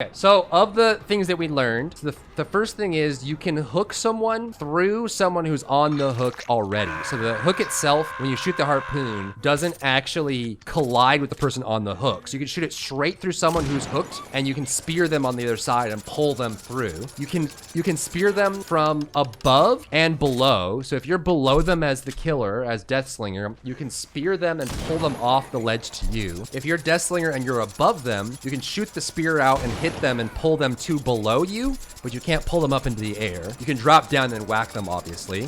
Okay, so of the things that we learned, the first thing is you can hook someone through someone who's on the hook already. So the hook itself, when you shoot the harpoon, doesn't actually collide with the person on the hook. So you can shoot it straight through someone who's hooked, and you can spear them on the other side and pull them through. You can spear them from above and below. So if you're below them as the killer, as Deathslinger, you can spear them and pull them off the ledge to you. If you're Deathslinger and you're above them, you can shoot the spear out and hit them and pull them to below you, but you can't pull them up into the air. You can drop down and whack them, obviously.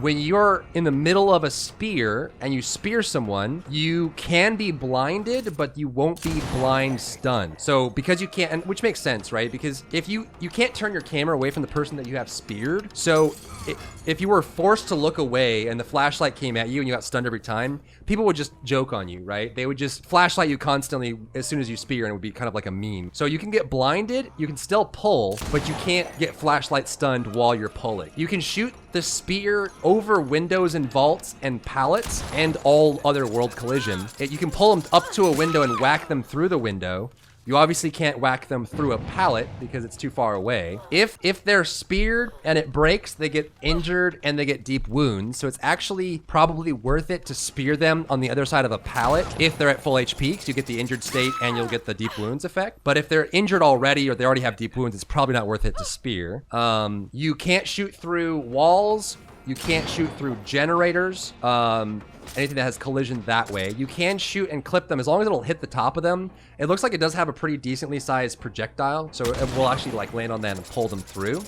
When you're in the middle of a spear and you spear someone, you can be blinded, but you won't be blind stunned. So because you can't, and which makes sense, right? Because if you can't turn your camera away from the person that you have speared. So if you were forced to look away and the flashlight came at you and you got stunned every time, people would just joke on you, right? They would just flashlight you constantly as soon as you spear, and it would be kind of like a meme. So you can get blinded, you can still pull, but you can't get flashlight stunned while you're pulling. You can shoot the spear over windows and vaults and pallets and all other world collision. You can pull them up to a window and whack them through the window. You obviously can't whack them through a pallet because it's too far away. If they're speared and it breaks, they get injured and they get deep wounds. So it's actually probably worth it to spear them on the other side of a pallet if they're at full HP, because you get the injured state and you'll get the deep wounds effect. But if they're injured already or they already have deep wounds, it's probably not worth it to spear. You can't shoot through walls. You can't shoot through generators. Anything that has collision that way. You can shoot and clip them as long as it'll hit the top of them. It looks like it does have a pretty decently sized projectile, so it will actually like land on that and pull them through.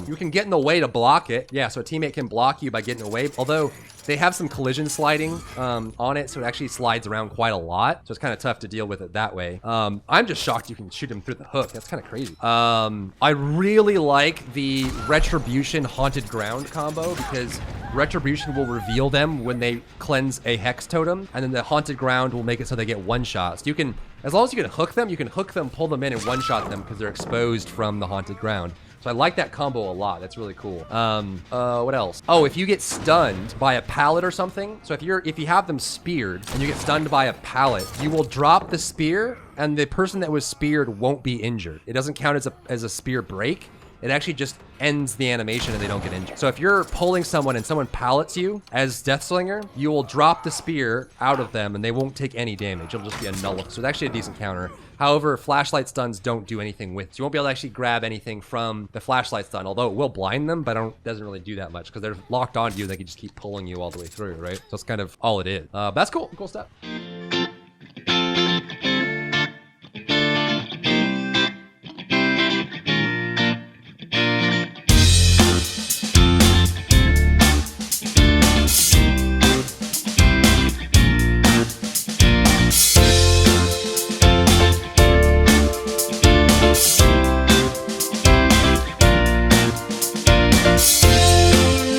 You can get in the way to block it. Yeah, so a teammate can block you by getting away, although they have some collision sliding on it, so it actually slides around quite a lot. So it's kind of tough to deal with it that way. I'm just shocked you can shoot him through the hook. That's kind of crazy. I really like the Retribution Haunted Ground combo, because Retribution will reveal them when they cleanse a Hex Totem, and then the Haunted Ground will make it so they get one-shots. You can, as long as you can hook them, pull them in and one-shot them because they're exposed from the Haunted Ground. So I like that combo a lot. That's really cool. What else? Oh, if you get stunned by a pallet or something, so if you have them speared and you get stunned by a pallet, you will drop the spear and the person that was speared won't be injured. It doesn't count as a spear break. It actually just ends the animation and they don't get injured. So if you're pulling someone and someone pallets you as Deathslinger, you will drop the spear out of them and they won't take any damage. It'll just be a null. So it's actually a decent counter. However, flashlight stuns don't do anything with. So you won't be able to actually grab anything from the flashlight stun, although it will blind them, but doesn't really do that much because they're locked onto you. They can just keep pulling you all the way through, right? So that's kind of all it is. That's cool. Cool stuff.